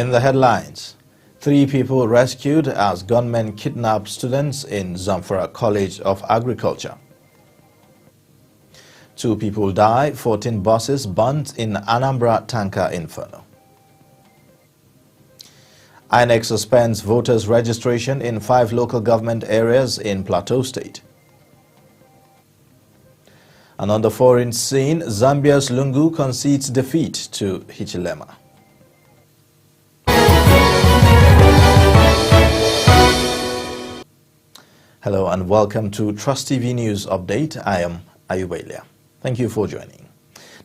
In the headlines, 3 people rescued as gunmen kidnap students in Zamfara College of Agriculture. 2 people die, 14 buses burnt in Anambra tanker inferno. INEC suspends voters' registration in 5 local government areas in Plateau State. And on the foreign scene, Zambia's Lungu concedes defeat to Hichilema. Hello and welcome to Trust TV News Update. I am Ayubelia. Thank you for joining.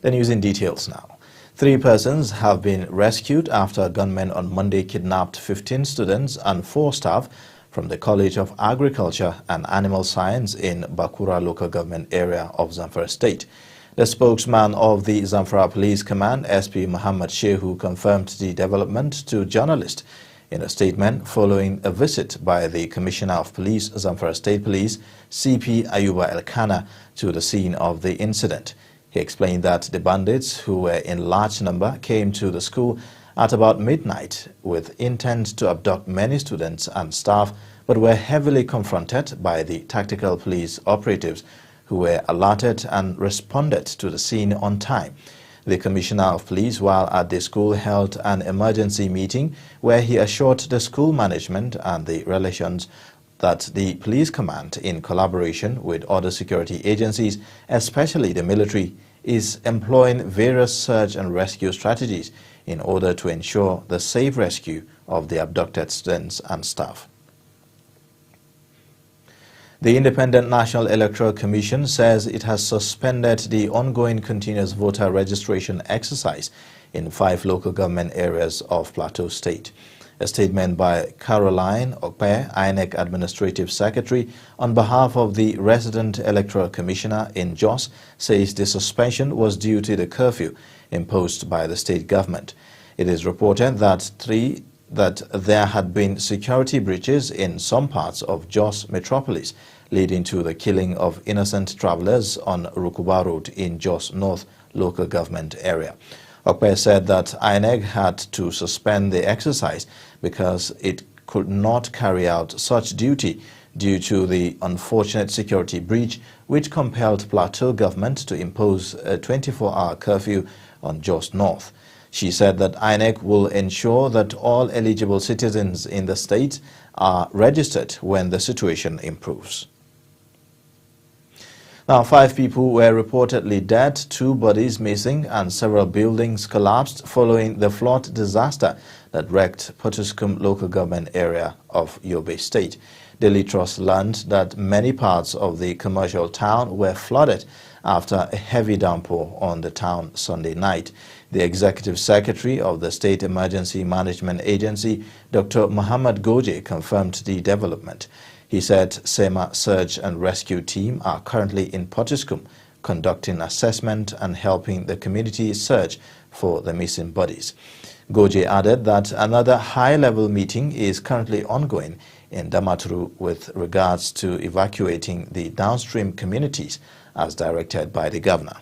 The news in details now. 3 persons have been rescued after gunmen on Monday kidnapped 15 students and 4 staff from the College of Agriculture and Animal Science in Bakura local government area of Zamfara State. The spokesman of the Zamfara Police Command, SP Muhammad Shehu, confirmed the development to journalists in a statement following a visit by the Commissioner of Police, Zamfara State Police, CP Ayuba Elkana, to the scene of the incident. He explained that the bandits, who were in large number, came to the school at about midnight with intent to abduct many students and staff, but were heavily confronted by the tactical police operatives who were alerted and responded to the scene on time. The Commissioner of Police, while at the school, held an emergency meeting where he assured the school management and the relations that the police command, in collaboration with other security agencies, especially the military, is employing various search and rescue strategies in order to ensure the safe rescue of the abducted students and staff. The Independent National Electoral Commission says it has suspended the ongoing continuous voter registration exercise in 5 local government areas of Plateau State. A statement by Caroline Okpe, INEC Administrative Secretary, on behalf of the Resident Electoral Commissioner in Jos, says the suspension was due to the curfew imposed by the state government. It is reported that there had been security breaches in some parts of Jos metropolis, leading to the killing of innocent travelers on Rukuba Road in Jos North local government area. Okpe said that INEC had to suspend the exercise because it could not carry out such duty due to the unfortunate security breach which compelled Plateau government to impose a 24-hour curfew on Jos North. She said that INEC will ensure that all eligible citizens in the state are registered when the situation improves. Now, 5 people were reportedly dead, 2 bodies missing, and several buildings collapsed following the flood disaster that wrecked Potoskum local government area of YOBE State. Daily Trust learned that many parts of the commercial town were flooded after a heavy downpour on the town Sunday night. The Executive Secretary of the State Emergency Management Agency, Dr. Muhammad Goje, confirmed the development. He said SEMA Search and Rescue Team are currently in Potoskum conducting assessment and helping the community search for the missing bodies. Goje added that another high-level meeting is currently ongoing in Damaturu with regards to evacuating the downstream communities as directed by the governor.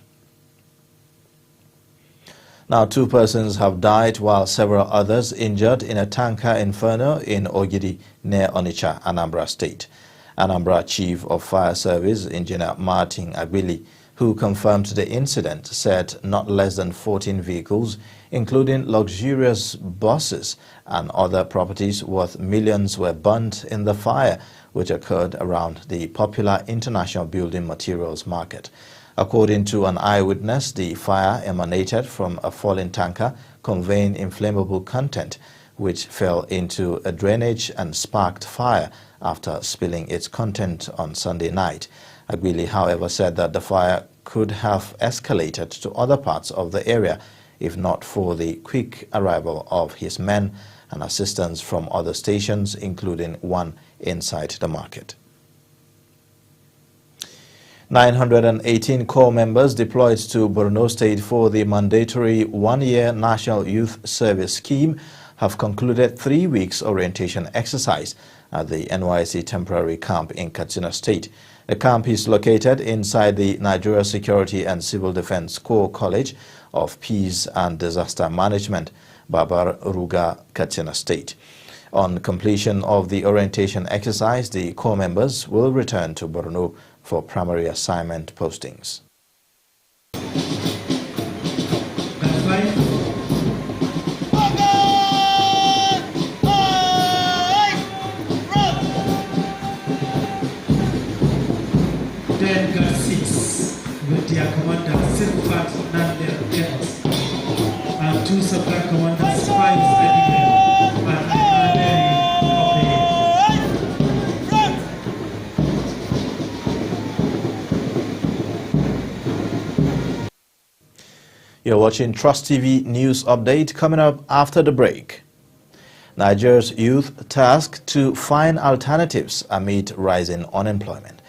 Now, 2 persons have died while several others injured in a tanker inferno in Ogidi near Onitsha, Anambra State. Anambra Chief of Fire Service, Engineer Martin Agbili, who confirmed the incident, said not less than 14 vehicles, including luxurious buses and other properties worth millions, were burnt in the fire, which occurred around the popular International Building Materials Market. According to an eyewitness, the fire emanated from a fallen tanker conveying inflammable content, which fell into a drainage and sparked fire after spilling its content on Sunday night. Agbili, however, said that the fire could have escalated to other parts of the area if not for the quick arrival of his men and assistance from other stations, including one inside the market. 918 corps members deployed to Borno State for the mandatory 1-year National Youth Service Scheme have concluded 3 weeks orientation exercise at the NYSC temporary camp in Katsina State. The camp is located inside the Nigeria Security and Civil Defense Corps College of Peace and Disaster Management Ruga, Katsina State. On completion of the orientation exercise, the corps members will return to Borno for primary assignment postings. Then got 6 with their commander, Silfat Nander Jets, and 2 supply commanders, 5 everywhere, and You're watching Trust TV News Update, coming up after the break. Nigeria's youth tasked to find alternatives amid rising unemployment.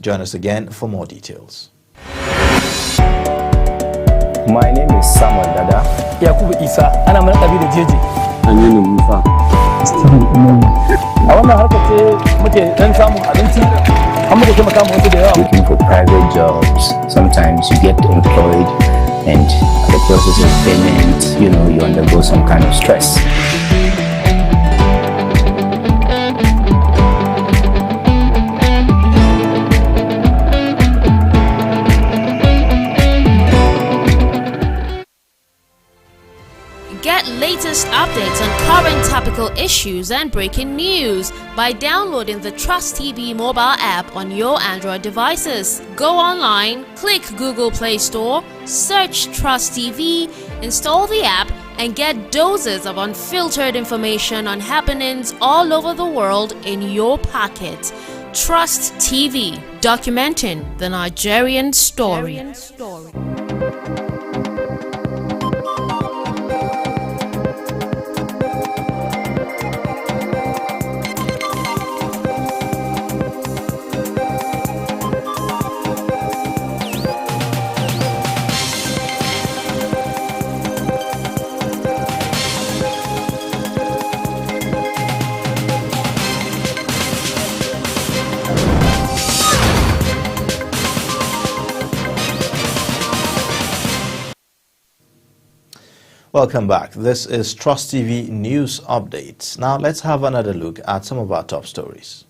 Join us again for more details. My name is Samuel Dada. Yakubu Isa, ana mana kabila jeje. Aminu Musa. A wannan harkar ce muke dan samun abinci, an muke taimaka mu wasu da yawa. Looking for private jobs. Sometimes you get employed and the process of payment, you undergo some kind of stress. Get latest updates on current topical issues and breaking news by downloading the Trust TV mobile app on your Android devices. Go online, click Google Play Store, search Trust TV, install the app, and get doses of unfiltered information on happenings all over the world in your pocket. Trust TV, documenting the Nigerian story. Welcome back. This is Trust TV News Updates. Now let's have another look at some of our top stories.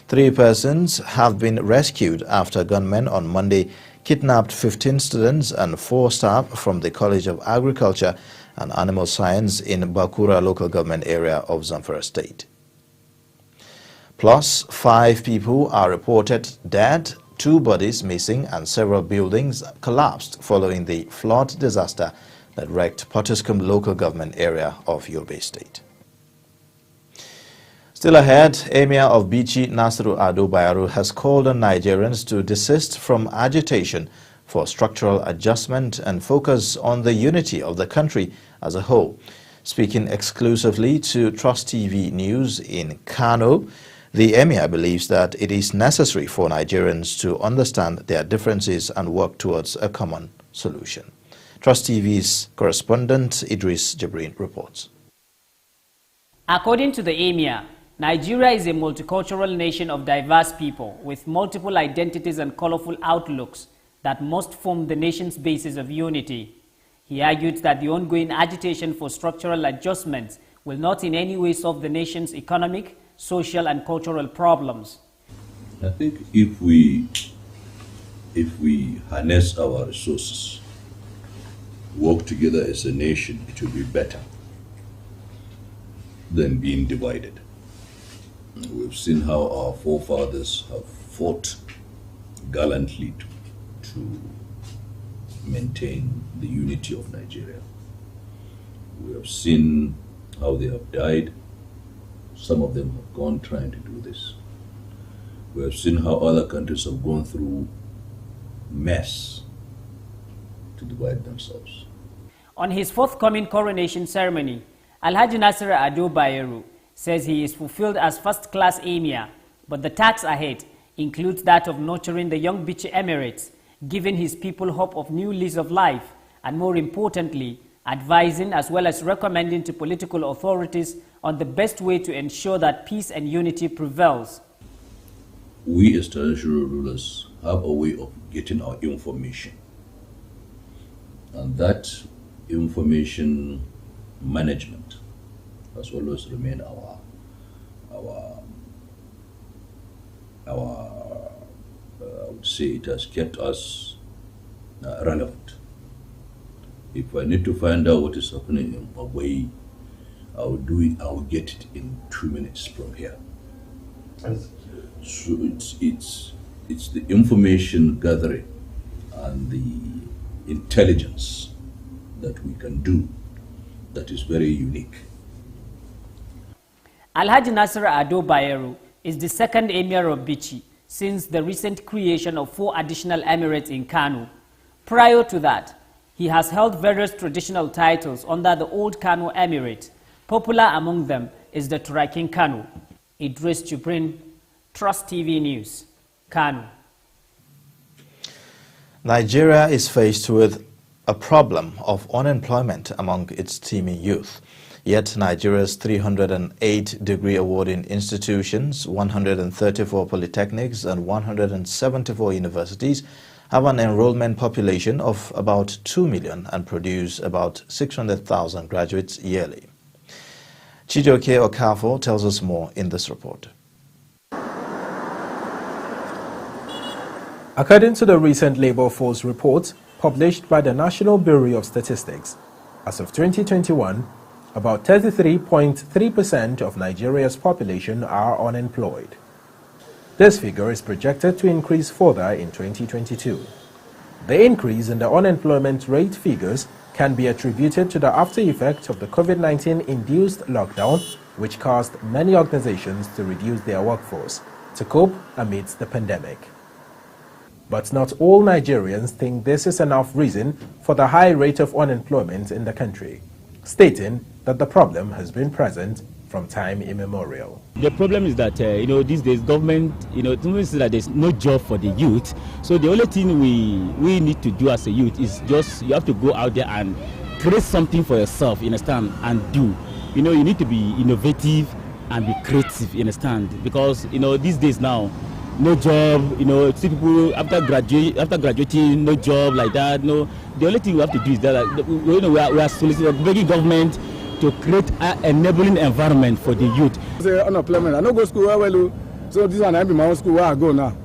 3 persons have been rescued after gunmen on Monday kidnapped 15 students and 4 staff from the College of Agriculture and Animal Science in Bakura local government area of Zamfara State. Plus, 5 people are reported dead, 2 bodies missing, and several buildings collapsed following the flood disaster that wrecked Potoskum local government area of YOBE State. Still ahead, Emir of Bichi, Nasiru Ado Bayero, has called on Nigerians to desist from agitation for structural adjustment and focus on the unity of the country as a whole. Speaking exclusively to Trust TV News in Kano, the Emir believes that it is necessary for Nigerians to understand their differences and work towards a common solution. Trust TV's correspondent Idris Jabrin reports. According to the Emir, Nigeria is a multicultural nation of diverse people with multiple identities and colorful outlooks that must form the nation's basis of unity. He argued that the ongoing agitation for structural adjustments will not in any way solve the nation's economic, social and cultural problems. I think if we harness our resources, work together as a nation, it will be better than being divided. We've seen how our forefathers have fought gallantly to maintain the unity of Nigeria. We have seen how they have died. Some of them have gone trying to do this. We have seen how other countries have gone through mess to divide themselves. On his forthcoming coronation ceremony, Alhaji Nasir Ado Bayero says he is fulfilled as first-class Emir, but the task ahead includes that of nurturing the young Bichi Emirates, giving his people hope of new lease of life, and more importantly, advising as well as recommending to political authorities on the best way to ensure that peace and unity prevails. We as traditional rulers have a way of getting our information. And that information management has always remained I would say it has kept us relevant. If I need to find out what is happening in Mabwei, I will do it, I will get it in 2 minutes from here. So it's the information gathering and the intelligence that we can do that is very unique. Alhaji Nasser Ado Bayero is the second Emir of Bichi since the recent creation of 4 additional emirates in Kano. Prior to that, he has held various traditional titles under the old Kano Emirate. Popular among them is the Turakin Kano. Idris Jubrin, Trust TV News, Kano. Nigeria is faced with a problem of unemployment among its teeming youth. Yet Nigeria's 308 degree awarding institutions, 134 polytechnics and 174 universities have an enrollment population of about 2 million and produce about 600,000 graduates yearly. Chijoke Okafo tells us more in this report. According to the recent labor force report published by the National Bureau of Statistics, as of 2021, about 33.3% of Nigeria's population are unemployed. This figure is projected to increase further in 2022. The increase in the unemployment rate figures can be attributed to the after effect of the COVID-19 induced lockdown, which caused many organizations to reduce their workforce to cope amidst the pandemic. But not all Nigerians think this is enough reason for the high rate of unemployment in the country, stating that the problem has been present from time immemorial. The problem is that, these days government, says that there's no job for the youth. So the only thing we need to do as a youth is just, you have to go out there and create something for yourself, you understand, and do. You need to be innovative and be creative, you understand, because, these days now, no job, see people after graduating, no job like that. No, the only thing we have to do is that we are soliciting, begging government to create an enabling environment for the youth. Unemployment. I don't go to school well, so this one I be my own school where I go now.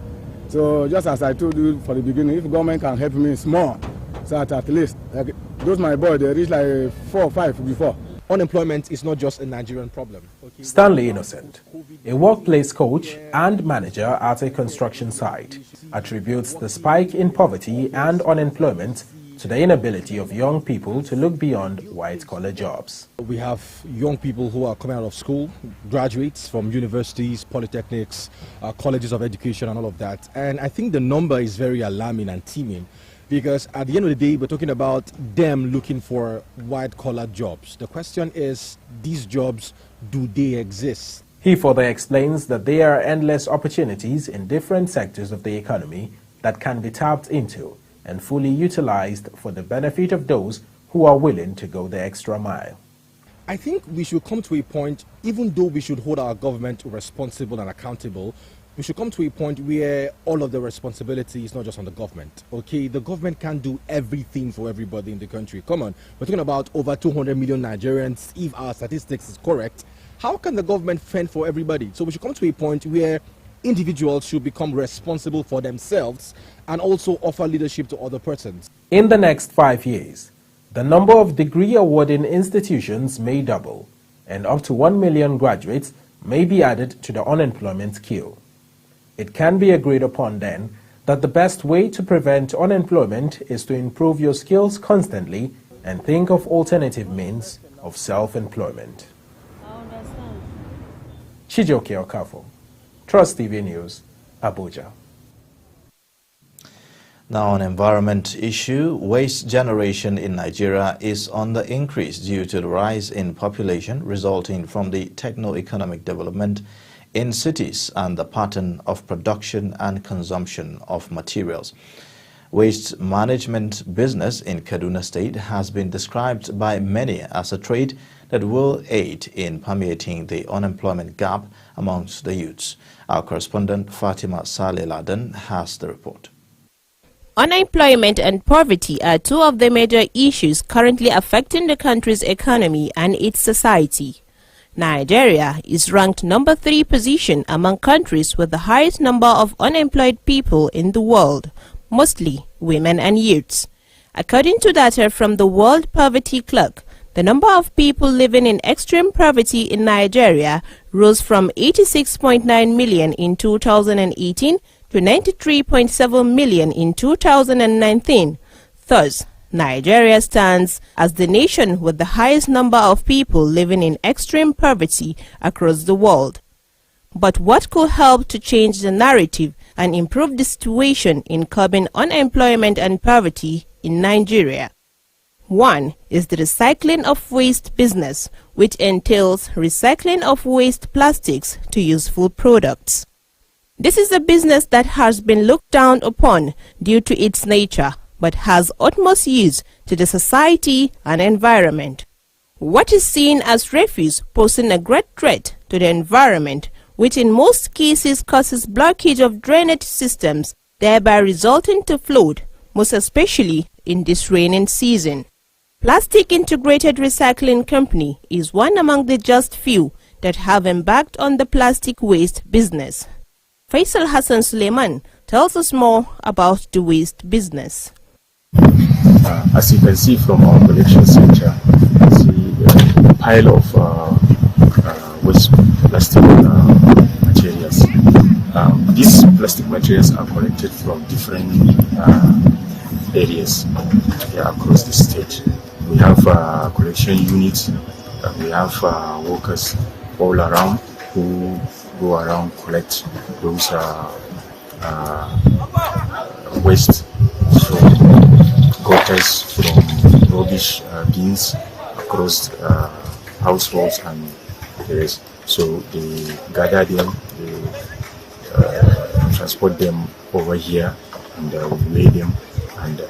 So just as I told you for the beginning, if government can help me small, so at least like those my boy they reach like 4 or 5 before. Unemployment is not just a Nigerian problem. Stanley Innocent, a workplace coach and manager at a construction site, attributes the spike in poverty and unemployment to the inability of young people to look beyond white-collar jobs. We have young people who are coming out of school, graduates from universities, polytechnics, colleges of education and all of that. And I think the number is very alarming and teeming, because at the end of the day, we're talking about them looking for white-collar jobs. The question is, these jobs, do they exist? He further explains that there are endless opportunities in different sectors of the economy that can be tapped into and fully utilized for the benefit of those who are willing to go the extra mile. I think we should come to a point, even though we should hold our government responsible and accountable, we should come to a point where all of the responsibility is not just on the government. Okay, the government can't do everything for everybody in the country. Come on, we're talking about over 200 million Nigerians. If our statistics is correct, how can the government fend for everybody? So we should come to a point where individuals should become responsible for themselves and also offer leadership to other persons. In the next 5 years, the number of degree awarding institutions may double, and up to 1 million graduates may be added to the unemployment queue. It can be agreed upon then that the best way to prevent unemployment is to improve your skills constantly and think of alternative means of self-employment. Chijoke Okafo, Trust TV News, Abuja. Now, on environment issue, waste generation in Nigeria is on the increase due to the rise in population resulting from the techno-economic development in cities and the pattern of production and consumption of materials. Waste management business in Kaduna State has been described by many as a trade that will aid in permeating the unemployment gap amongst the youths. Our correspondent Fatima Saleh Laden has the report. Unemployment and poverty are two of the major issues currently affecting the country's economy and its society. Nigeria is ranked number 3 position among countries with the highest number of unemployed people in the world, mostly women and youths. According to data from the World Poverty Clock, the number of people living in extreme poverty in Nigeria rose from 86.9 million in 2018 to 93.7 million in 2019. Thus, Nigeria stands as the nation with the highest number of people living in extreme poverty across the world. But what could help to change the narrative and improve the situation in curbing unemployment and poverty in Nigeria? One is the recycling of waste business, which entails recycling of waste plastics to useful products. This is a business that has been looked down upon due to its nature, but has utmost use to the society and environment. What is seen as refuse posing a great threat to the environment, which in most cases causes blockage of drainage systems, thereby resulting to flood, most especially in this raining season. Plastic Integrated Recycling Company is one among the just few that have embarked on the plastic waste business. Faisal Hassan Suleiman tells us more about the waste business. As you can see from our collection center, a pile of waste plastic materials. These plastic materials are collected from different areas across the state. We have collection units, we have workers all around who go around collect those waste from gutters, from rubbish bins across households and the rest. So they gather them, they transport them over here, and weigh them and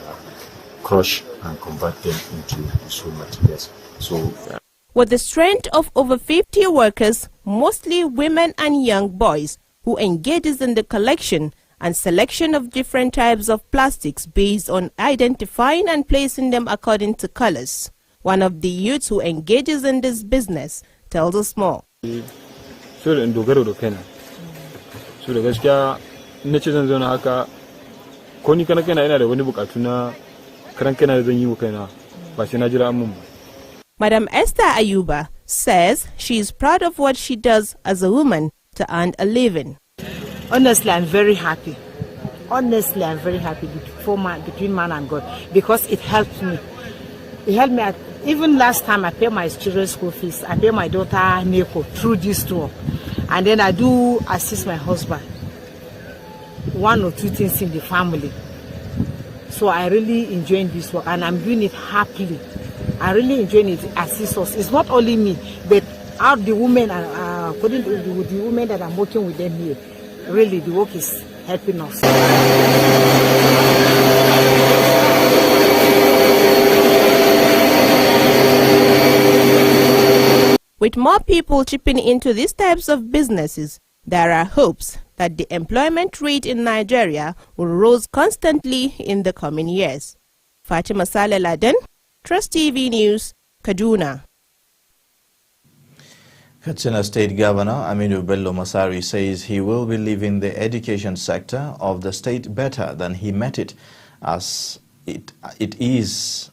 crush and convert them into useful materials. So, with the strength of over 50 workers, mostly women and young boys, who engages in the collection and selection of different types of plastics based on identifying and placing them according to colors. One of the youths who engages in this business tells us more. So da dogaro da kaina. So da gaskiya ina ce zan zauna haka ko ni kana kaina ina da wani bukatu na karan kaina da zan yi wa kaina ba sai na jira mun ba. Madam Esther Ayuba says she is proud of what she does as a woman to earn a living. Honestly, I'm very happy. Honestly, I'm very happy between man and God, because it helped me. It helped me. Even last time I pay my children's school fees, I pay my daughter NECO through this tour. And then I do assist my husband. 1 or 2 things in the family. So I really enjoy this work and I'm doing it happily. I really enjoy it, assist us. It's not only me, but all the women, according to the women that I'm working with them here, really the work is helping us. With more people chipping into these types of businesses, there are hopes that the employment rate in Nigeria will rise constantly in the coming years. Fatima Saleh Laden, Trust TV News, Kaduna. Katsina State Governor Aminu Bello Masari says he will be leaving the education sector of the state better than he met it, as it is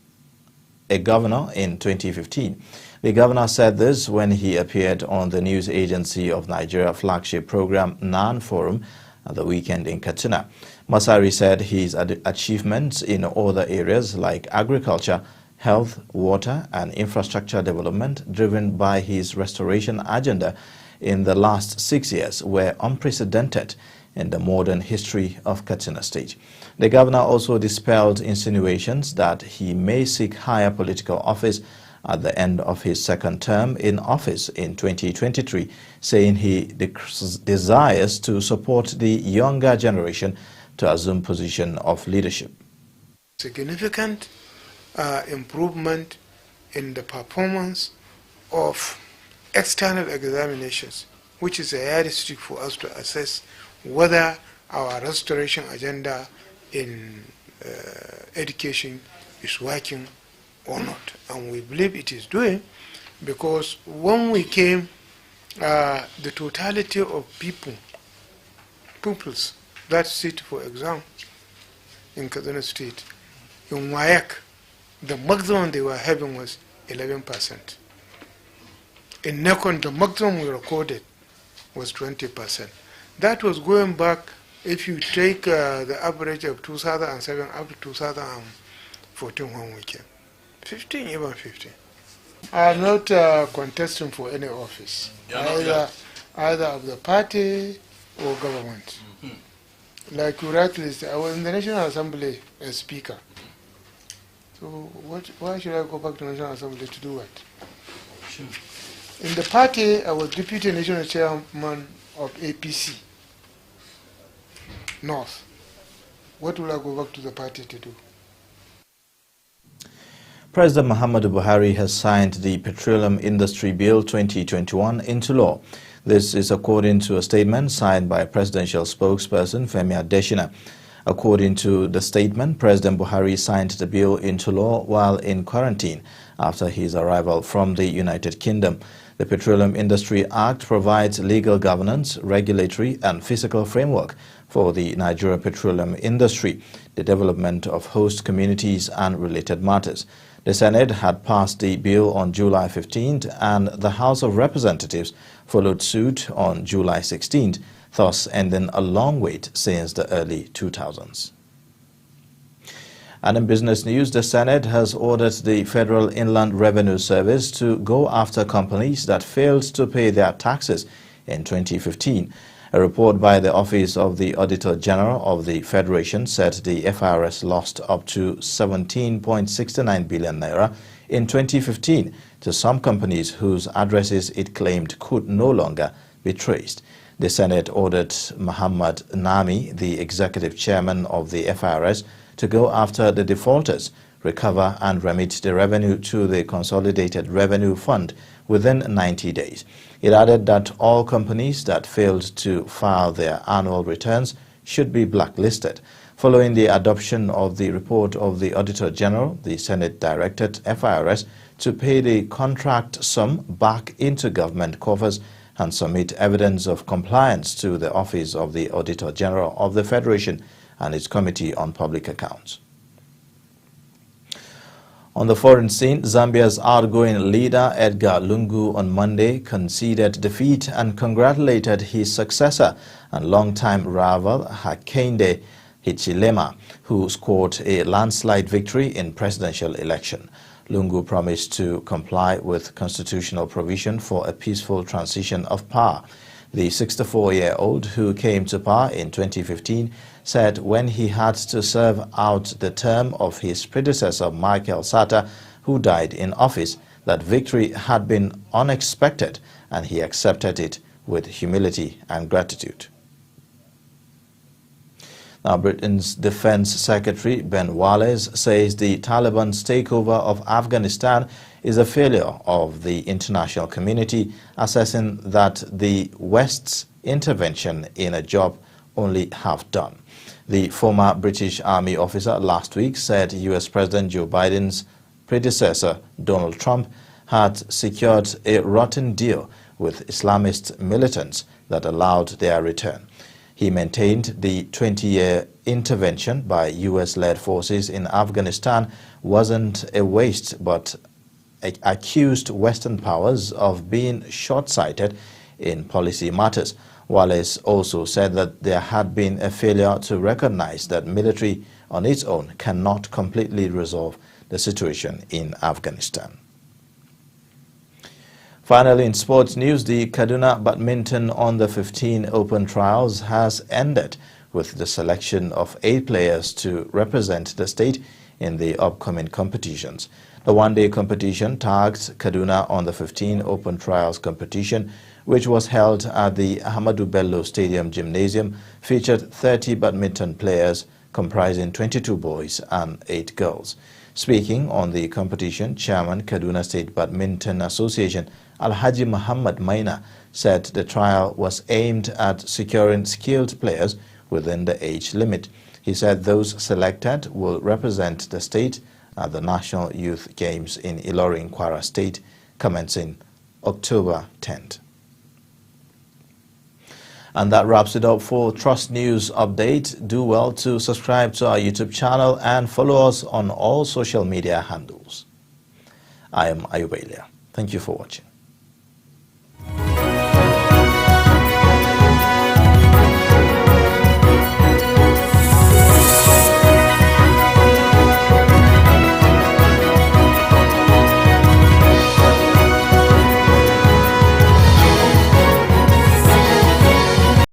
a governor in 2015. The governor said this when he appeared on the news agency of Nigeria flagship program NAN Forum at the weekend in Katsina. Masari said his achievements in other areas like agriculture, health, water and infrastructure development driven by his restoration agenda in the last 6 years were unprecedented in the modern history of Katsina State. The governor also dispelled insinuations that he may seek higher political office at the end of his second term in office in 2023, saying he desires to support the younger generation to assume position of leadership. Significant improvement in the performance of external examinations, which is a yardstick for us to assess whether our restoration agenda in education is working or not. And we believe it is doing, because when we came, the totality of pupils that sit for exam in Kaduna State, in WAEC, the maximum they were having was 11%. In NECON, the maximum we recorded was 20%. That was going back, if you take the average of 2007 up to 2014 when we came. 15, even 15. I am not contesting for any office, either of the party or government. Like you rightly said, I was in the National Assembly as Speaker. So why should I go back to the National Assembly to do what? Sure. In the party, I was Deputy National Chairman of APC North. What will I go back to the party to do? President Muhammadu Buhari has signed the Petroleum Industry Bill 2021 into law. This is according to a statement signed by presidential spokesperson Femi Adesina. According to the statement, President Buhari signed the bill into law while in quarantine after his arrival from the United Kingdom. The Petroleum Industry Act provides legal governance, regulatory and fiscal framework for the Nigeria petroleum industry, the development of host communities and related matters. The Senate had passed the bill on July 15th and the House of Representatives followed suit on July 16th, thus ending a long wait since the early 2000s. And in business news, the Senate has ordered the Federal Inland Revenue Service to go after companies that failed to pay their taxes in 2015. A report by the Office of the Auditor General of the Federation said the FIRS lost up to 17.69 billion naira in 2015 to some companies whose addresses it claimed could no longer be traced. The Senate ordered Muhammad Nami, the executive chairman of the FIRS, to go after the defaulters, recover and remit the revenue to the Consolidated Revenue Fund within 90 days. It added that all companies that failed to file their annual returns should be blacklisted. Following the adoption of the report of the Auditor General, the Senate directed FIRS to pay the contract sum back into government coffers and submit evidence of compliance to the Office of the Auditor General of the Federation and its Committee on Public Accounts. On the foreign scene, Zambia's outgoing leader Edgar Lungu on Monday conceded defeat and congratulated his successor and longtime rival Hakainde Hichilema, who scored a landslide victory in presidential election. Lungu promised to comply with constitutional provision for a peaceful transition of power. The 64-year-old, who came to power in 2015, said when he had to serve out the term of his predecessor Michael Sata, who died in office, that victory had been unexpected and he accepted it with humility and gratitude. Now, Britain's Defense Secretary Ben Wallace says the Taliban's takeover of Afghanistan is a failure of the international community, assessing that the West's intervention in a job only half done. The former British Army officer last week said US President Joe Biden's predecessor, Donald Trump, had secured a rotten deal with Islamist militants that allowed their return. He maintained the 20-year intervention by US-led forces in Afghanistan wasn't a waste, but accused Western powers of being short-sighted in policy matters. Wallace also said that there had been a failure to recognize that military on its own cannot completely resolve the situation in Afghanistan. Finally, in sports news, the Kaduna Badminton Under 15 Open Trials has ended with the selection of 8 players to represent the state in the upcoming competitions. The one-day competition tagged Kaduna Under 15 Open Trials competition, which was held at the Ahmadu Bello Stadium Gymnasium, featured 30 badminton players comprising 22 boys and 8 girls. Speaking on the competition, Chairman Kaduna State Badminton Association Alhaji Muhammad Maina said the trial was aimed at securing skilled players within the age limit. He said those selected will represent the state at the National Youth Games in Ilorin, Kwara State, commencing October 10th. And that wraps it up for Trust News Update. Do well to subscribe to our YouTube channel and follow us on all social media handles. I am Ayubelia. Thank you for watching.